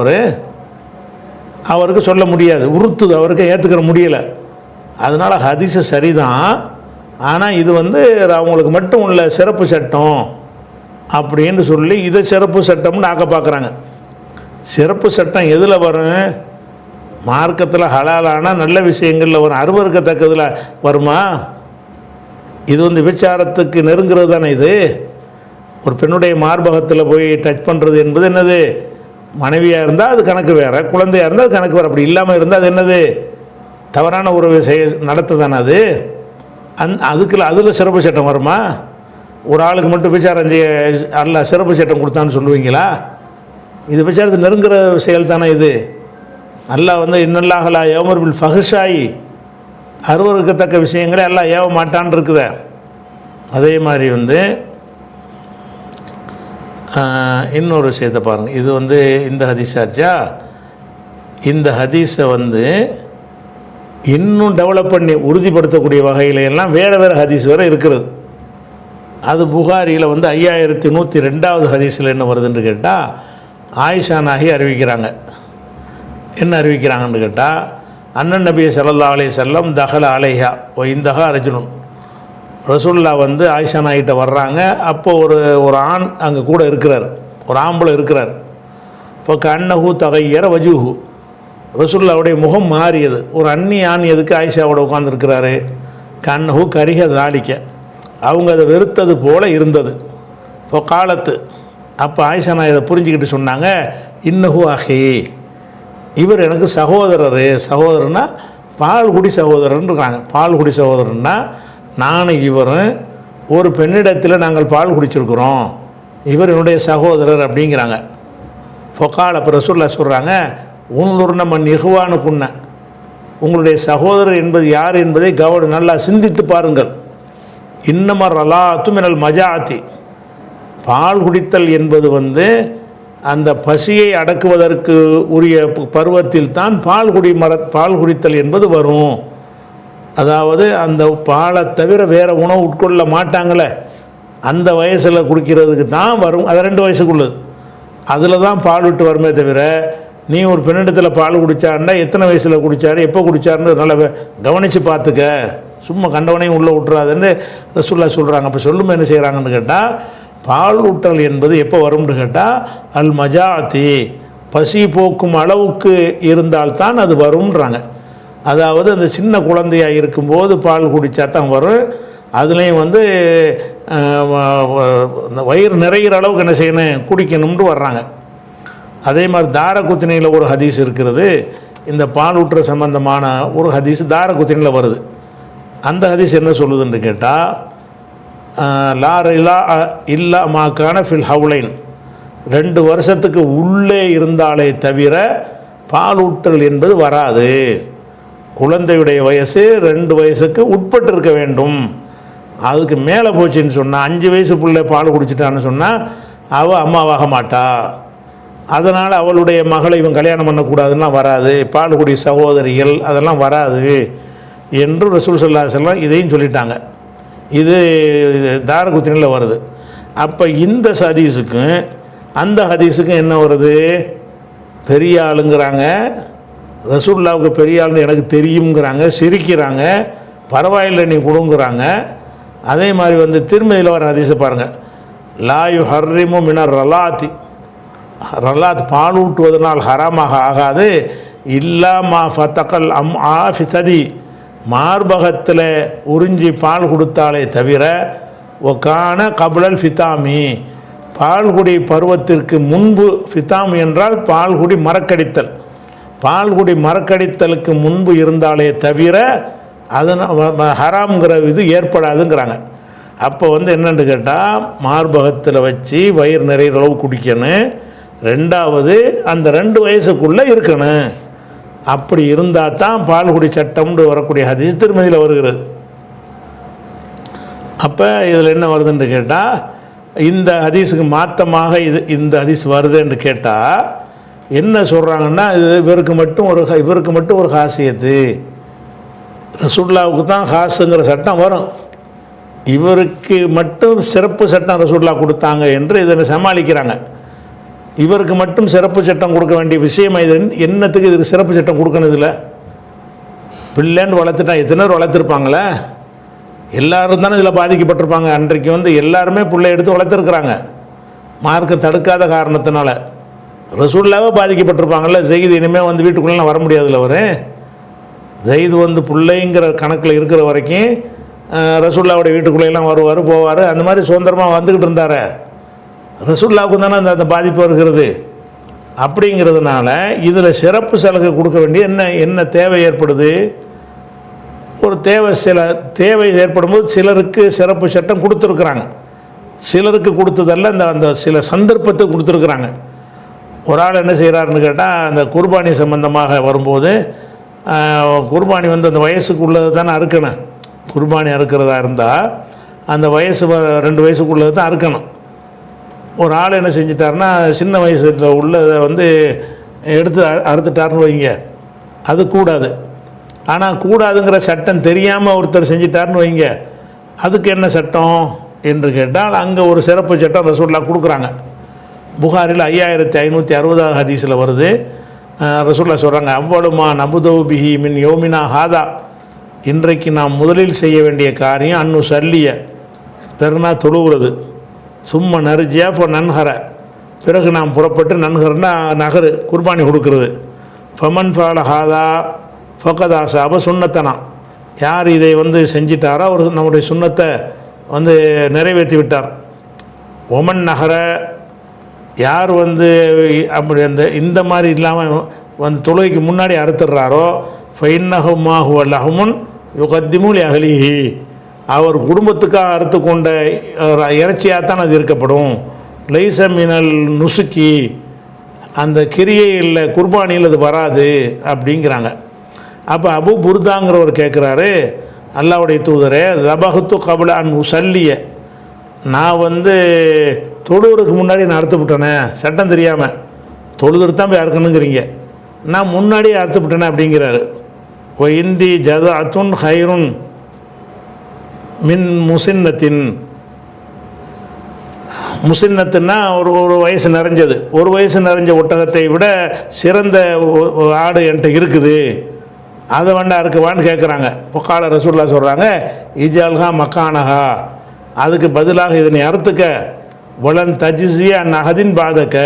அவருக்கு சொல்ல முடியாது, உறுத்துது, அவருக்கு ஏற்றுக்கிற முடியலை. அதனால் ஹதீஸு சரிதான், ஆனால் இது வந்து அவங்களுக்கு மட்டும் உள்ள சிறப்பு சட்டம் அப்படின்னு சொல்லி இதை சிறப்பு சட்டம்னு ஆக்க பார்க்குறாங்க. சிறப்பு சட்டம் எதில் வரும்? மார்க்கத்தில் ஹலாலான நல்ல விஷயங்களில் வரும், அருவருக்கத்தக்கதில் வருமா? இது வந்து விபச்சாரத்துக்கு நெருங்கிறது தானே. இது ஒரு பெண்ணுடைய மார்பகத்தில் போய் டச் பண்ணுறது என்பது என்னது? மனைவியாக இருந்தால் அது கணக்கு வேறு, குழந்தையாக இருந்தால் அது கணக்கு வேறு. அப்படி இல்லாமல் இருந்தால் அது என்னது? தவறான ஒரு நடத்த தானே அது. அதுக்குள்ள அதில் சிறப்பு சட்டம் வருமா? ஒரு ஆளுக்கு மட்டும் விசாரம் செய்ய அல்ல சிறப்பு சட்டம் கொடுத்தான்னு சொல்லுவீங்களா? இது விசாரத்தை நெருங்குற செயல் தானே இது. அல்லாஹ் வந்து இன்னல்லாஹலா யௌமர் பில் ஃபஹ்ஷாயி, அருவருக்கத்தக்க விஷயங்களே அல்லாஹ் ஏவ மாட்டான் இருக்குத. அதே மாதிரி வந்து இன்னொரு விஷயத்தை பாருங்கள். இது வந்து இந்த ஹதீஸ் ஆச்சா. இந்த ஹதீஸை வந்து இன்னும் டெவலப் பண்ணி உறுதிப்படுத்தக்கூடிய வகையில் எல்லாம் வேறு வேறு ஹதீஸ் வேறு இருக்கிறது. அது புகாரியில் வந்து 5102வது ஹதீஸில் என்ன வருதுன்னு கேட்டால், ஆயிஷா நாகி அறிவிக்கிறாங்க. என்ன அறிவிக்கிறாங்கன்னு கேட்டால், அண்ணன் நபி ஸல்லல்லாஹு அலைஹி வஸல்லம் தஹல அலைஹா ஓ இந்தஹா ரஜுலுன். ரசூல்லா வந்து ஆயிஷா நாயிட்ட வர்றாங்க. அப்போது ஒரு ஆண் அங்கே கூட இருக்கிறார், ஒரு ஆம்பளை இருக்கிறார். இப்போ கண்ணஹூ தகையர வஜூஹு, ரசூல்லாவுடைய முகம் மாறியது. ஒரு அந்நிய ஆண் எதுக்கு ஆயிஷாவோட உட்காந்துருக்கிறாரு? கண்ணஹூ கரிக தாளிக்க, அவங்க அதை வெறுத்தது போல் இருந்தது. இப்போ காலத்து அப்போ ஆயிஷா நான் இதை புரிஞ்சுக்கிட்டு சொன்னாங்க, இன்னஹூ அஹி, இவர் எனக்கு சகோதரர். சகோதரன்னா பால்குடி சகோதரன் இருக்காங்க. பால்குடி சகோதரன்னா நானும் இவரும் ஒரு பெண்ணிடத்தில் நாங்கள் பால் குடிச்சிருக்கிறோம், இவர் என்னுடைய சகோதரர் அப்படிங்கிறாங்க. ஃபொக்கால் அப்போ ரசூல்லா சொல்கிறாங்க, உன்னுர் நம்ம நிகுவானுக்குன்ன, உங்களுடைய சகோதரர் என்பது யார் என்பதை நல்லா சிந்தித்து பாருங்கள். இன்னமர் ரலாத்து மினல் மஜாத்தி, பால் குடித்தல் என்பது வந்து அந்த பசியை அடக்குவதற்கு உரிய பருவத்தில் தான் பால் குடித்தல் என்பது வரும். அதாவது அந்த பாலை தவிர வேறு உணவு உட்கொள்ள மாட்டாங்களே, அந்த வயசில் குடிக்கிறதுக்கு தான் வரும். அது 2 வயசுக்குள்ளது, அதில் தான் பால் விட்டு வருமே தவிர, நீ ஒரு பெண்ணிடத்தில் பால் குடித்தாருன்னா எத்தனை வயசில் குடித்தாரு, எப்போ குடித்தாருன்னு நல்லா கவனித்து பார்த்துக்க, சும்மா கண்டவனையும் உள்ளே விட்டுறாதுன்னு ரசூல்லா சொல்கிறாங்க. அப்போ சொல்லும் என்ன செய்கிறாங்கன்னு கேட்டால், பால் ஊட்டல் என்பது எப்போ வரும்னு கேட்டால், அல் மஜாத்தி, பசி போக்கும் அளவுக்கு இருந்தால்தான் அது வரும்ன்றாங்க. அதாவது அந்த சின்ன குழந்தையாக இருக்கும்போது பால் குடித்தா தான் வரும். அதுலேயும் வந்து வயிறு நிறைகிற அளவுக்கு என்ன செய்யணும், குடிக்கணும்னு வர்றாங்க. அதே மாதிரி தாரகுத்தினியில் ஒரு ஹதீஸ் இருக்கிறது. இந்த பால் ஊட்டுற சம்பந்தமான ஒரு ஹதீஸ் தாரகுத்தினியில் வருது. அந்த ஹதீஸ் என்ன சொல்லுதுன்னு கேட்டால், லாரிலா இல்லா மாக்கான ஃபில் ஹவுலைன், 2 வருஷத்துக்கு உள்ளே இருந்தாலே தவிர பால் ஊட்டல் என்பது வராது. குழந்தையுடைய வயசு 2 வயசுக்கு உட்பட்டு இருக்க வேண்டும். அதுக்கு மேலே போச்சுன்னு சொன்னால், 5 வயசு பிள்ளை பால் குடிச்சிட்டான்னு சொன்னால் அவள் அம்மாவாக மாட்டா. அதனால் அவளுடைய மகளை இவன் கல்யாணம் பண்ணக்கூடாதுன்னா வராது, பால் குடி சகோதரிகள் அதெல்லாம் வராது என்று ரசூல் ஸல்லல்லாஹு அலைஹி வஸல்லம் இதையும் சொல்லிட்டாங்க. இது தாரகுத்தினில் வருது. அப்போ இந்த ஹதீஸுக்கும் அந்த ஹதீஸுக்கும் என்ன வருது? பெரிய ஆளுங்கிறாங்க, ரசூலுல்லாவுக்கு பெரிய ஆளுன்னு எனக்கு தெரியுங்கிறாங்க, சிரிக்கிறாங்க, பரவாயில்லை நீ கொடுங்குறாங்க. அதே மாதிரி வந்து திருமதியில் வர ஹதீஸை பாருங்கள், லாயு ஹர்ரிமு மினர் ரலாத்தி, ரலாத் பால் ஊட்டுவதனால் ஹராமாக ஆகாது, இல்லா மா ஃபத்தகல் அம் ஆஃபிததி, மார்பகத்தில் உறிஞ்சி பால் கொடுத்தாலே தவிர, ஒக்கான கபுலல் ஃபிதாமி, பால்குடி பருவத்திற்கு முன்பு, ஃபிதாமி என்றால் பால்குடி மறக்கடித்தல், பால்குடி மறக்கடித்தலுக்கு முன்பு இருந்தாலே தவிர அதனால் ஹராம்ங்கிற இது ஏற்படாதுங்கிறாங்க. அப்போ வந்து என்னென்னு கேட்டால், மார்பகத்தில் வச்சு வயிறு நிறைய அளவு குடிக்கணும். 2வது அந்த 2 வயசுக்குள்ளே இருக்கணும். அப்படி இருந்தால் தான் பால்குடி சட்டம்னு வரக்கூடிய ஹதீஸ் திருமதியில் வருகிறது. அப்போ இதில் என்ன வருதுன்னு கேட்டால், இந்த ஹதீஸுக்கு மாற்றமாக இந்த ஹதீஸ் வருதுன்னு கேட்டால் என்ன சொல்கிறாங்கன்னா, இவருக்கு மட்டும் ஒரு ஹாசியத்து, ரசூலுல்லாவுக்கு தான் ஹாஸுங்கிற சட்டம் வரும், இவருக்கு மட்டும் சிறப்பு சட்டம் ரசூலுல்லாஹ் கொடுத்தாங்க என்று இதை சமாளிக்கிறாங்க. இவருக்கு மட்டும் சிறப்பு சட்டம் கொடுக்க வேண்டிய விஷயம் இது. என்னத்துக்கு இதுக்கு சிறப்பு சட்டம் கொடுக்கணும்? இதில் பிள்ளைன்னு வளர்த்துட்டா எத்தனை பேர் வளர்த்துருப்பாங்களே, எல்லோரும் தானே இதில் பாதிக்கப்பட்டிருப்பாங்க. அன்றைக்கு வந்து எல்லாருமே பிள்ளை எடுத்து வளர்த்துருக்குறாங்க, மார்க்கம் தடுக்காத காரணத்தினால. ரசூலுல்லாவே பாதிக்கப்பட்டிருப்பாங்கள்ல. ஜெயிது இனிமேல் வந்து வீட்டுக்குள்ளே வர முடியாதுல்ல. அவர் ஜெயிது வந்து பிள்ளைங்கிற கணக்கில் இருக்கிற வரைக்கும் ரசூலுல்லாவுடைய வீட்டுக்குள்ளேலாம் வருவார் போவார், அந்த மாதிரி சுதந்திரமாக வந்துக்கிட்டு இருந்தார். ரசூலுல்லாவுக்கு தானே அந்த பாதிப்பு வருகிறது. அப்படிங்கிறதுனால இதில் சிறப்பு சலுகை கொடுக்க வேண்டிய என்ன தேவை ஏற்படுது? ஒரு சில தேவை ஏற்படும்போது சிலருக்கு சிறப்பு சட்டம் கொடுத்துருக்குறாங்க, சிலருக்கு கொடுத்ததல்ல, அந்த சில சந்தர்ப்பத்தை கொடுத்துருக்குறாங்க. ஒரு ஆள் என்ன செய்கிறாருன்னு கேட்டால், அந்த குர்பானி சம்பந்தமாக வரும்போது, குர்பானி வந்து அந்த வயசுக்கு உள்ளது தானே அறுக்கணும். குர்பானி அறுக்கிறதா இருந்தால் அந்த வயசு 2 வயசுக்குள்ளது தான் அறுக்கணும். ஒரு ஆள் என்ன செஞ்சிட்டாருன்னா சின்ன வயசில் உள்ளதை வந்து எடுத்து அறுத்துட்டாருன்னு வைங்க, அது கூடாது. ஆனால் கூடாதுங்கிற சட்டம் தெரியாமல் ஒருத்தர் செஞ்சிட்டாருன்னு வைங்க, அதுக்கு என்ன சட்டம் என்று கேட்டால் அங்கே ஒரு சிறப்பு சட்டம் ரசூலுல்லாஹ் கொடுக்குறாங்க. புகாரில் 5560 ஹதீஸில் வருது. ரசூலுல்லாஹ் சொல்கிறாங்க, அவ்வளுமா நபுதவு பிஹி மின் யோமினா ஹாதா, இன்றைக்கு நாம் முதலில் செய்ய வேண்டிய காரியம் அன்னு சல்லிய, பெருனா தொழுகிறது, சும்மா நரிஜியா இப்போ நன்ஹர, பிறகு நாம் புறப்பட்டு நன்ஹர்னா நகரு குர்பானி கொடுக்கறது. ஃபமன் ஃபால ஹாதா ஃபகதாசாப சுன்னத்தனா, யார் இதை வந்து செஞ்சிட்டாரோ அவர் நம்முடைய சுன்னத்தை வந்து நிறைவேற்றி விட்டார். ஒமன் நகர, யார் வந்து அப்படி இந்த மாதிரி இல்லாமல் வந்து தொழுகைக்கு முன்னாடி அறுத்துடுறாரோ ஃபைன்னஹுமாஹு லஹமுன் யுகத்திமுல் அஹ்லிஹி, அவர் குடும்பத்துக்காக அறுத்து கொண்ட இறைச்சியாகத்தான் அது இருக்கப்படும். லைச மினல் நுசுக்கி, அந்த கிரியையில் குர்பானியில் அது வராது அப்படிங்கிறாங்க. அப்போ அபு புர்தாங்கிறவர் கேட்குறாரு, அல்லாஹ்வுடைய தூதரே, தபஹத்து கபல அன் உசல்லிய, நான் வந்து தொழுவதுக்கு முன்னாடி நான் அறுத்து விட்டேனே, சட்டம் தெரியாமல் தொழுதுட்டு தான் போய் அறுக்கணுங்கிறீங்க, நான் முன்னாடியே அறுத்து விட்டேனே அப்படிங்கிறாரு. ஓ இந்தி ஜத அத்துன் ஹைருன் மின் முசின்னத்தின், முசின்னத்துன்னா ஒரு வயசு நிறைஞ்சது, ஒரு வயசு நிறைஞ்ச ஒட்டகத்தை விட சிறந்த ஆடு என்கிட்ட இருக்குது, அதை வேண்டா அறுக்குவான்னு கேட்குறாங்க. பொக்கால ரசூலுல்லாஹ் சொல்கிறாங்க, இஜால்ஹா மக்கானஹா, அதுக்கு பதிலாக இதனை அறுத்துக்க, வலன் தஜிசியா நகதின் பாதக்க,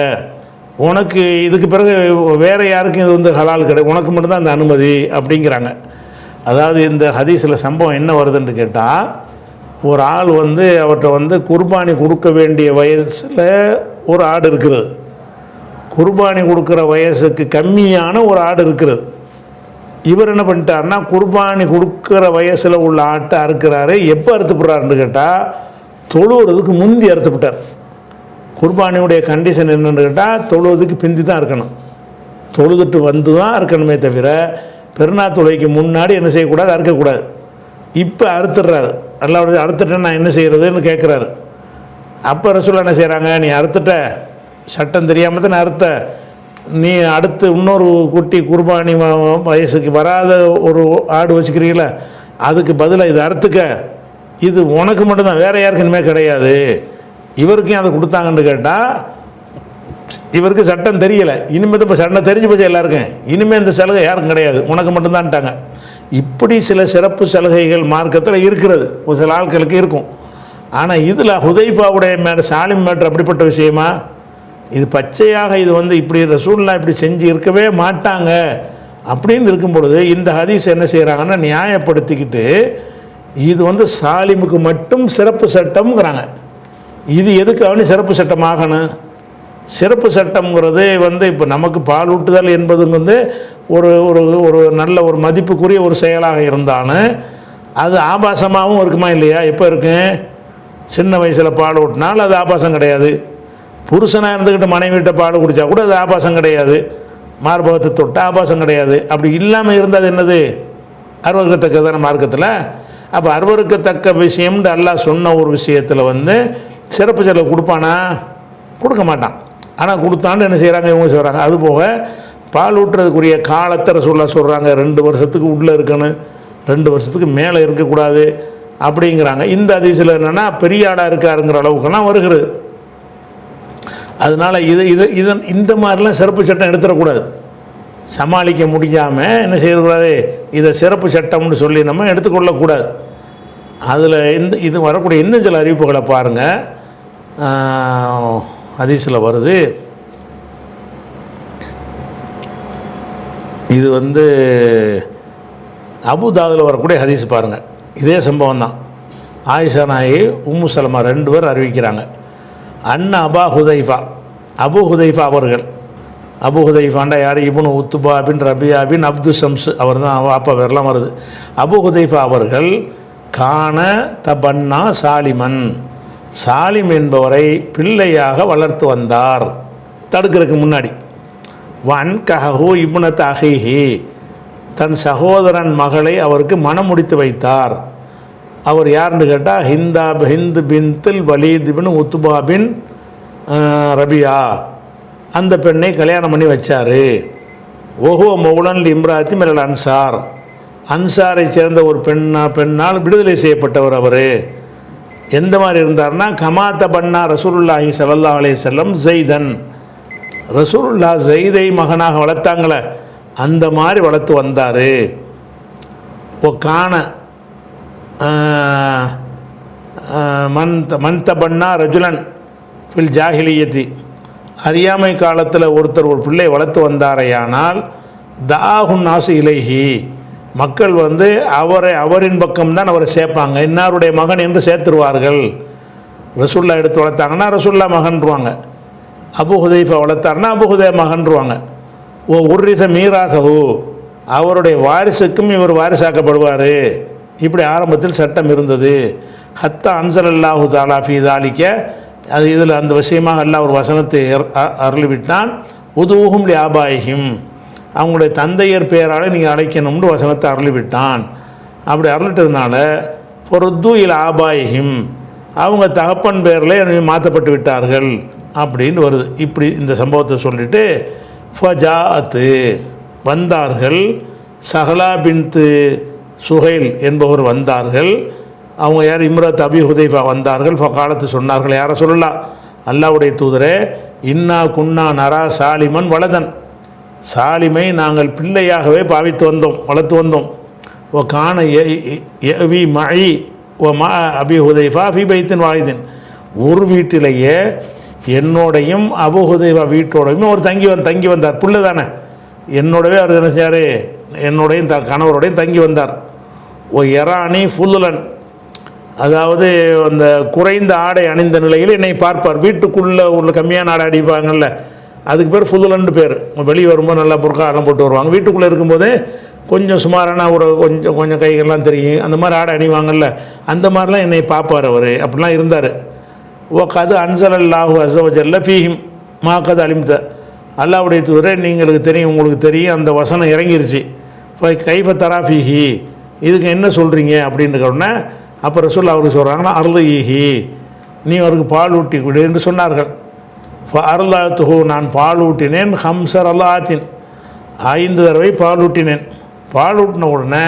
உனக்கு இதுக்கு பிறகு வேறு யாருக்கும் இது வந்து ஹலால் கிடையாது, உனக்கு மட்டும்தான் அந்த அனுமதி அப்படிங்கிறாங்க. அதாவது இந்த ஹதீஸில் சம்பவம் என்ன வருதுன்னு கேட்டால், ஒரு ஆள் வந்து அவர்கிட்ட வந்து குர்பானி கொடுக்க வேண்டிய வயசில் ஒரு ஆடு இருக்கிறது, குர்பானி கொடுக்குற வயசுக்கு கம்மியான ஒரு ஆடு இருக்கிறது. இவர் என்ன பண்ணிட்டாருன்னா குர்பானி கொடுக்குற வயசில் உள்ள ஆட்டை அறுக்கிறாரு. எப்போ அறுத்துப்படுறாருன்னு கேட்டால் தொழுவுறதுக்கு முந்தி அறுத்துப்பட்டார். குர்பானியுடைய கண்டிஷன் என்னென்னு கேட்டால் தொழுவதுக்கு பிந்தி தான் இருக்கணும், தொழுதுட்டு வந்து தான் அறுக்கணுமே தவிர பெருநாள் தொழுகைக்கு முன்னாடி என்ன செய்யக்கூடாது, அறுக்கக்கூடாது. இப்போ அறுத்துடுறாரு. அல்லாஹ்வுடைய அறுத்துட்டேன் நான் என்ன செய்கிறதுன்னு கேட்குறாரு. அப்போ ரசூலுல்லாஹ் என்ன செய்கிறாங்க, நீ அறுத்துட்ட, சட்டம் தெரியாமல் தான் அறுத்த, நீ அடுத்து இன்னொரு குட்டி குர்பானி வயசுக்கு வராத ஒரு ஆடு வச்சுக்கிறீங்கள, அதுக்கு பதிலாக இது அறுத்துக்க, இது உனக்கு மட்டும்தான், வேறு யாருக்கு இனிமேல் கிடையாது. இவருக்கும் அதை கொடுத்தாங்கன்னு கேட்டால் இவருக்கு சட்டம் தெரியலை, இனிமேல் இப்போ சட்டம் தெரிஞ்சு போச்சு எல்லாருக்கும், இனிமேல் இந்த சலுகை யாருக்கும் கிடையாது, உனக்கு மட்டும்தான்ட்டாங்க. இப்படி சில சிறப்பு சலுகைகள் மார்க்கத்தில் இருக்கிறது, ஒரு சில ஆட்களுக்கு இருக்கும். ஆனால் இதில் ஹுதைஃபாவுடைய சாலிம் மேட்ரு அப்படிப்பட்ட விஷயமா, இது பச்சையாக இது வந்து இப்படி ரசூலுல்லாஹ் இப்படி செஞ்சு இருக்கவே மாட்டாங்க அப்படின்னு இருக்கும் பொழுது இந்த ஹதீஸ் என்ன செய்கிறாங்கன்னா நியாயப்படுத்திக்கிட்டு இது வந்து சாலிமுக்கு மட்டும் சிறப்பு சட்டம்ங்கிறாங்க. இது எதுக்காக சிறப்பு சட்டமாகணும்? சிறப்பு சட்டம்ங்கிறது வந்து இப்போ நமக்கு பால் ஊட்டுதல் என்பது வந்து ஒரு ஒரு ஒரு நல்ல ஒரு மதிப்புக்குரிய ஒரு செயலாக இருந்தாலும் அது ஆபாசமாகவும் இருக்குமா இல்லையா? எப்போ இருக்கு? சின்ன வயசில் பால் ஊட்டினால் அது ஆபாசம் கிடையாது. புருஷனாக இருந்துக்கிட்டு மனைவிட்ட பால் குடித்தா கூட அது ஆபாசம் கிடையாது. மார்பகத்தை தொட்ட ஆபாசம் கிடையாது. அப்படி இல்லாமல் இருந்தால் என்னது? அருவருக்கத்தக்கதான மார்க்கத்தில். அப்போ அருவருக்கத்தக்க விஷயம்னு அல்லாஹ் சொன்ன ஒரு விஷயத்தில் வந்து சிறப்பு செலவு கொடுப்பானா? கொடுக்க மாட்டான். ஆனால் கொடுத்தான்னு என்ன செய்கிறாங்க இவங்க சொல்கிறாங்க. அதுபோக பால் ஊட்டுறதுக்குரிய காலத்தை ரசூலுல்லாஹ் சொல்கிறாங்க 2 வருஷத்துக்கு உள்ளே இருக்கணும், 2 வருஷத்துக்கு மேலே இருக்கக்கூடாது அப்படிங்கிறாங்க. இந்த ஹதீஸில் என்னென்னா பெரிய ஆடாக இருக்காருங்கிற அளவுக்கெல்லாம் வருகிறது. அதனால் இந்த மாதிரிலாம் சிறப்பு சட்டம் எடுத்துடக்கூடாது. சமாளிக்க முடியாமல் என்ன செய்யக்கூடாது, இதை சிறப்பு சட்டம்னு சொல்லி நம்ம எடுத்துக்கொள்ளக்கூடாது. அதில் இது வரக்கூடிய இன்னும் சில அறிவிப்புகளை பாருங்கள். ஹதீஸில் வருது, இது வந்து அபுதாவில் வரக்கூடிய ஹதீஸ் பாருங்கள். இதே சம்பவம் தான். ஆயிஷா நாயி உம்மு சலமா 2 பேர் அறிவிக்கிறாங்க. அண்ணா அபு ஹுதைஃபா அவர்கள், அபு ஹுதைஃபாண்டா யார்? இப்னு உத்துபா பின் ரபியா பின் அப்து ஷம்ஸ், அவர் தான் அப்பா பேரெலாம் வருது. அபு ஹுதைஃபா அவர்கள் கான தபன்னா சாலிமன், சாலிம் என்பவரை பிள்ளையாக வளர்த்து வந்தார் தடுக்கிறதுக்கு முன்னாடி. வன் கஹூ இப்னத் அஹீஹி, தன் சகோதரன் மகளை அவருக்கு மனம் முடித்து வைத்தார். அவர் யாருன்னு கேட்டால் ஹிந்து பின்தில் வலீத் பின் உத்பா பின் ரபியா, அந்த பெண்ணை கல்யாணம் பண்ணி வச்சார். ஓஹோ மௌலன் இம்ராத்தி மிரல் அன்சார், அன்சாரை சேர்ந்த ஒரு பெண்ணால் விடுதலை செய்யப்பட்டவர். அவர் எந்த மாதிரி இருந்தார்னா, கமாத்த பண்ணா ரசூலுல்லாஹி ஸல்லல்லாஹு அலைஹி வஸல்லம் ஜெய்தன், ரசூலுல்லா ஜெய்தை மகனாக வளர்த்தாங்களே அந்த மாதிரி வளர்த்து வந்தார். ஓ கான மன்த பண்ணா ரஜுலன் ஃபில் ஜாஹிலியத்தி, அறியாமை காலத்தில் ஒருத்தர் ஒரு பிள்ளை வளர்த்து வந்தாரையானால் தாஹுன் நாசு இலைஹி, மக்கள் வந்து அவரின் பக்கம்தான் அவரை சேர்ப்பாங்க, இன்னாருடைய மகன் என்று சேர்த்துருவார்கள். ரசூல்லா எடுத்து வளர்த்தாங்கன்னா ரசூல்லா மகன்றுவாங்க, அபு ஹுதைஃபா வளர்த்தாருன்னா அபு ஹுதை மகன்றுவாங்க. ஓ உர்ரித மீராசஹு, அவருடைய வாரிசுக்கும் இவர் வாரிசாக்கப்படுவார். இப்படி ஆரம்பத்தில் சட்டம் இருந்தது. ஹத்தா அன்சலல்லாஹு தஆலா ஃபீ தாலிக, அது இதில் அந்த விஷயமாக அல்லாஹ் ஒரு வசனத்தை அருளிவிட்டான். உதுஹும் லி ஆபாயிஹிம், அவங்களுடைய தந்தையர் பெயரால் நீங்கள் அழைக்கணும்னு வசனத்தை அருளிவிட்டான். அப்படி அருளிட்டதுனால பொருத்து இல் ஆபாயிஹிம், அவங்க தகப்பன் பெயரில் மாற்றப்பட்டு விட்டார்கள் அப்படின்னு வருது. இப்படி இந்த சம்பவத்தை சொல்லிவிட்டு ஃபஜாஅத்து, வந்தார்கள். சஹலா பின்த்து சுஹைல் என்பவர் வந்தார்கள். அவங்க யார், இம்ரத் அபி ஹுதைஃபா வந்தார்கள். ஃபகாலத்து சொன்னார்கள், யாரை சொல்லலாம், அல்லாஹ்வுடைய தூதரே, இன்னா குன்னா நரா சாலிமன் வலதன், சாலிமை நாங்கள் பிள்ளையாகவே பாவித்து வந்தோம், வளர்த்து வந்தோம். ஓ கான யவி மஇ ஓ மா அபி ஹுதைஃபா ஃபி பைத்தின் வாஹிதின், ஒரு வீட்டிலேயே என்னோடையும் அபு ஹுதைஃபா வீட்டோடையும் அவர் தங்கி வந்தார். புள்ள தானே, என்னோடவே அவர் என்ன செய்யார், என்னோடையும் கணவரோடையும் தங்கி வந்தார். ஓ எரானி ஃபுல்லுலன், அதாவது அந்த குறைந்த ஆடை அணிந்த நிலையில் என்னை பார்ப்பார். வீட்டுக்குள்ளே உள்ள கம்மியான ஆடை அடிப்பாங்கள்ல, அதுக்கு பேர் ஃபுல்லுலன்னு பேர். வெளியே வரும்போது நல்லா புர்கா எல்லாம் போட்டு வருவாங்க. வீட்டுக்குள்ளே இருக்கும்போதே கொஞ்சம் சுமாரான ஒரு கொஞ்சம் கைகள்லாம் தெரியும், அந்த மாதிரி ஆடை அணிவாங்கள்ல, அந்த மாதிரிலாம் என்னை பார்ப்பார் அவர். அப்படிலாம் இருந்தார். ஓ கது அன்சலல்லாஹு அஸ்ஸவஜல்ல ஃபீஹிம் மா கது அலிம்த, அல்லாஹ்வுடைய தூதரே நீங்களுக்கு தெரியும், உங்களுக்கு தெரியும், அந்த வசனம் இறங்கிருச்சு. இப்போ கைஃப தராஃபிஹி, இதுக்கு என்ன சொல்கிறீங்க அப்படின்னு உடனே அப்போ ரசூல் அவருக்கு சொல்கிறாங்கன்னா அருளைஹி, நீ அவருக்கு பால் ஊட்டி விடு என்று சொன்னார்கள். அருளாத்துஹு, நான் பால் ஊட்டினேன். ஹம்சர் அல்லாத்தின், 5 தடவை பால் ஊட்டினேன். பால் ஊட்டின உடனே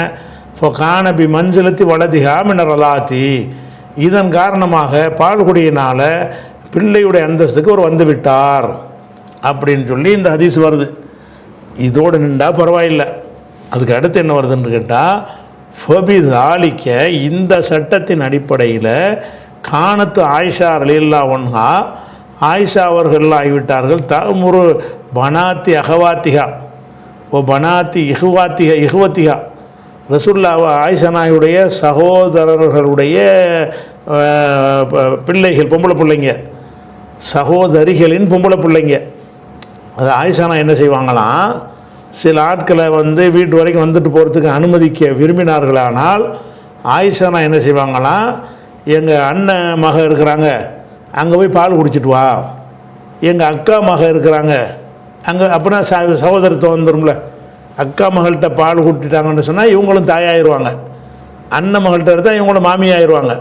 இப்போ கானபி மஞ்சளத்தி வலதிகா மினர் அல்லாத்தி, இதன் காரணமாக பால் குடியினால் பிள்ளையுடைய அந்தஸ்துக்கு அவர் வந்து விட்டார் அப்படின்னு சொல்லி இந்த ஹதீஸ் வருது. இதோடு நின்றா பரவாயில்லை. அதுக்கு அடுத்து என்ன வருதுன்னு கேட்டால், ஃபபிதாலிக்க, இந்த சட்டத்தின் அடிப்படையில் கானத்து ஆயிஷா ரலியல்லாஹு அன்ஹா, ஆயிஷா அவர்கள் ஆகிவிட்டார்கள். தமுரு பனாத்தி அகவாத்திகா ஓ பனாத்தி இஹுவத்திகா, ரசூல்லா ஆயிஷா நாயுடைய சகோதரர்களுடைய பிள்ளைகள், பொம்பளை பிள்ளைங்க, சகோதரிகளின் பொம்பளை பிள்ளைங்க. அது ஆயிஷானா என்ன செய்வாங்களாம், சில ஆட்களை வந்து வீட்டு வரைக்கும் வந்துட்டு போகிறதுக்கு அனுமதிக்க விரும்பினார்களானால் ஆயிஷானா என்ன செய்வாங்களாம், எங்கள் அண்ணன் மக இருக்கிறாங்க அங்கே போய் பால் குடிச்சிட்டு வா, எங்கள் அக்கா மக இருக்கிறாங்க அங்கே, அப்படின்னா சகோதரத்துவம் வந்துடும்ல. அக்கா மகள்கிட்ட பால் குடிச்சிட்டாங்கன்னு சொன்னால் இவங்களும் தாயாயிருவாங்க, அண்ணன் மகள்கிட்ட எடுத்தால் இவங்களும் மாமியாயிருவாங்க.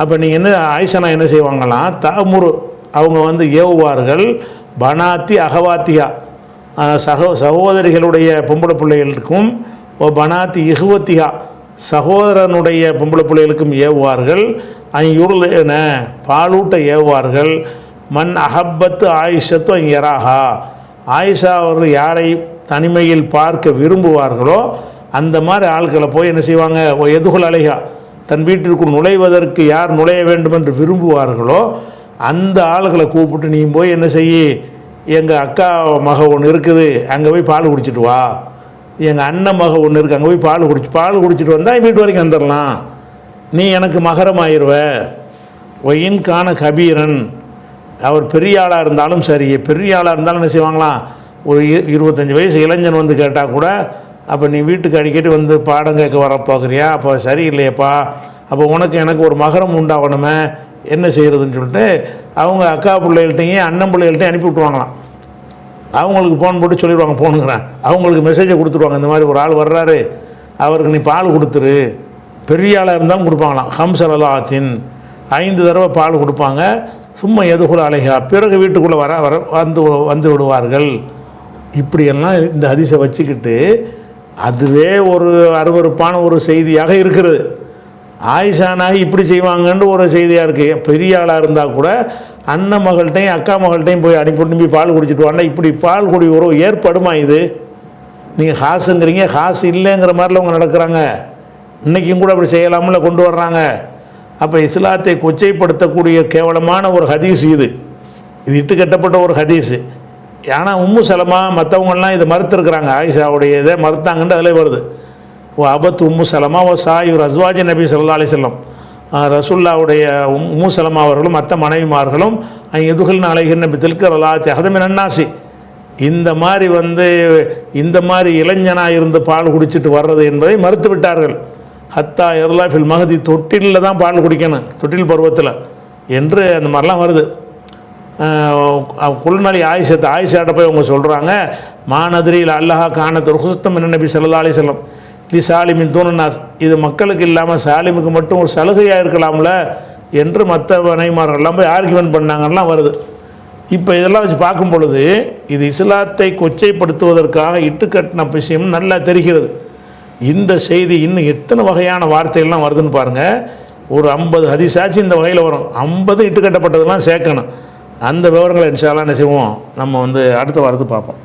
அப்போ நீங்கள் என்ன, ஆயிஷானா என்ன செய்வாங்களாம், தமுரு, அவங்க வந்து ஏவுவார்கள், பனாத்தி அகவாத்தியா, சகோதரிகளுடைய பொம்பளை பிள்ளைகளுக்கும், ஓ பனாத்தி இஹுவத்திகா, சகோதரனுடைய பொம்பளை பிள்ளைகளுக்கும் ஏவுவார்கள். அயுர்லேன, பாலூட்ட ஏவுவார்கள். மண் அஹப்பத்து ஆயிஷத்து அங்கராகா, ஆயிஷா அவர்கள் யாரை தனிமையில் பார்க்க விரும்புவார்களோ அந்த மாதிரி ஆட்களை போய் என்ன செய்வாங்க, எதுகுல் அலைகா, தன் வீட்டிற்குள் நுழைவதற்கு யார் நுழைய வேண்டும் என்று விரும்புவார்களோ அந்த ஆளுகளை கூப்பிட்டு நீ போய் என்ன செய்ய, எங்கள் அக்கா மக ஒன்று இருக்குது அங்கே போய் பால் குடிச்சிட்டு வா, எங்கள் அண்ணன் மக ஒன்று இருக்குது அங்கே போய் பால் குடிச்சிட்டு வந்தால் வீட்டு வரைக்கும் வந்துடலாம், நீ எனக்கு மகரமாயிருவ. ஒயின் கான கபீரன், அவர் பெரிய ஆளாக இருந்தாலும் சரி, பெரிய ஆளாக இருந்தாலும் என்ன செய்வாங்களாம், ஒரு 25 வயசு இளைஞன் வந்து கேட்டால் கூட, அப்போ நீ வீட்டுக்கு அடிக்கடி வந்து பாடம் கேட்க வர பார்க்குறியா, அப்போ சரியில்லையப்பா, அப்போ உனக்கு எனக்கு ஒரு மகரம் உண்டாகணுமே, என்ன செய்கிறதுன்னு சொல்லிட்டு அவங்க அக்கா பிள்ளைகள்ட்டையும் அண்ணன் பிள்ளைகள்ட்டையும் அனுப்பி விட்ருவாங்களாம். அவங்களுக்கு ஃபோன் போட்டு சொல்லிடுவாங்க, போனுங்கிறேன், அவங்களுக்கு மெசேஜை கொடுத்துருவாங்க, இந்த மாதிரி ஒரு ஆள் வர்றாரு, அவருக்கு நீ பால் கொடுத்துரு, பெரிய ஆளாக இருந்தாலும் கொடுப்பாங்களாம். ஹம்சரலாத்தின் 5 தடவை பால் கொடுப்பாங்க. சும்மா எதுகுல அலைகா, பிறகு வீட்டுக்குள்ளே வந்து விடுவார்கள். இப்படியெல்லாம் இந்த ஹதீஸை வச்சுக்கிட்டு அதுவே ஒரு அருவருப்பான ஒரு செய்தியாக இருக்கிறது. ஆயிஷா நாயகி இப்படி செய்வாங்கன்னு ஒரு செய்தியாக இருக்குது. பெரிய ஆளாக இருந்தால் கூட அண்ணன் மகள்கிட்டையும் அக்கா மகள்கிட்டையும் போய் அனுப்பி பால் குடிச்சிட்டு வாண்டா, இப்படி பால் குடி ஒரு ஏற்படுமா இது? நீங்கள் காசுங்கிறீங்க, காசு இல்லைங்கிற மாதிரில அவங்க நடக்கிறாங்க. இன்றைக்கும் கூட அப்படி செய்யலாமில் கொண்டு வர்றாங்க. அப்போ இஸ்லாத்தை கொச்சைப்படுத்தக்கூடிய கேவலமான ஒரு ஹதீஸ் இது இட்டு கட்டப்பட்ட ஒரு ஹதீஸு. ஆனால் உம்மு சலமா மற்றவங்கெல்லாம் இதை மறுத்துருக்குறாங்க. ஆயிஷாவுடைய இதை மறுத்தாங்கன்னு அதில் வருது. ஓ அபத் உம்மு சலமா ஓ சாயூர் அஸ்வாஜி நபி ஸல்லல்லாஹு அலைஹி வஸல்லம், ரசூல்லாவுடைய உம்மு சலமா அவர்களும் மற்ற மனைவிமார்களும் எதுகள்னு அலைகின்ற தில்கரலா தஹதமின் அன்னாசி, இந்த மாதிரி இளைஞனாக இருந்து பால் குடிச்சிட்டு வர்றது என்பதை மறுத்து விட்டார்கள். ஹத்தா எர்லா ஃபில் மஹதி, தொட்டிலில் தான் பால் குடிக்கணும், தொட்டில் பருவத்தில் என்று அந்த மாதிரிலாம் வருது. குல்நலி ஆயிஷாட்ட போய் அவங்க சொல்கிறாங்க, மாநதிரியில் அல்லஹா காணத் ருஹுஸ்தம் நபி ஸல்லல்லாஹு அலைஹி வஸல்லம் லி சாலிமின் தூனன்னாஸ், இது மக்களுக்கு இல்லாமல் சாலிமுக்கு மட்டும் ஒரு சலுகையாக இருக்கலாம்ல என்று மற்ற மனைவிமாரெல்லாம் போய் ஆர்கியூமெண்ட் பண்ணாங்கலாம் வருது. இப்போ இதெல்லாம் வச்சு பார்க்கும் பொழுது இது இஸ்லாத்தை கொச்சைப்படுத்துவதற்காக இட்டுக்கட்டின விஷயம் நல்லா தெரிகிறது. இந்த செய்தி இன்னும் எத்தனை வகையான வார்த்தைகள்லாம் வருதுன்னு பாருங்கள். ஒரு 50 ஹதீஸாச்சு இந்த வகையில் வரும். 50 இட்டுக்கட்டப்பட்டதெல்லாம் சேர்க்கணும். அந்த விவரங்களை இன்ஷா அல்லாஹ் என்ன செய்வோம், நம்ம அடுத்த வாரத்தை பார்ப்போம்.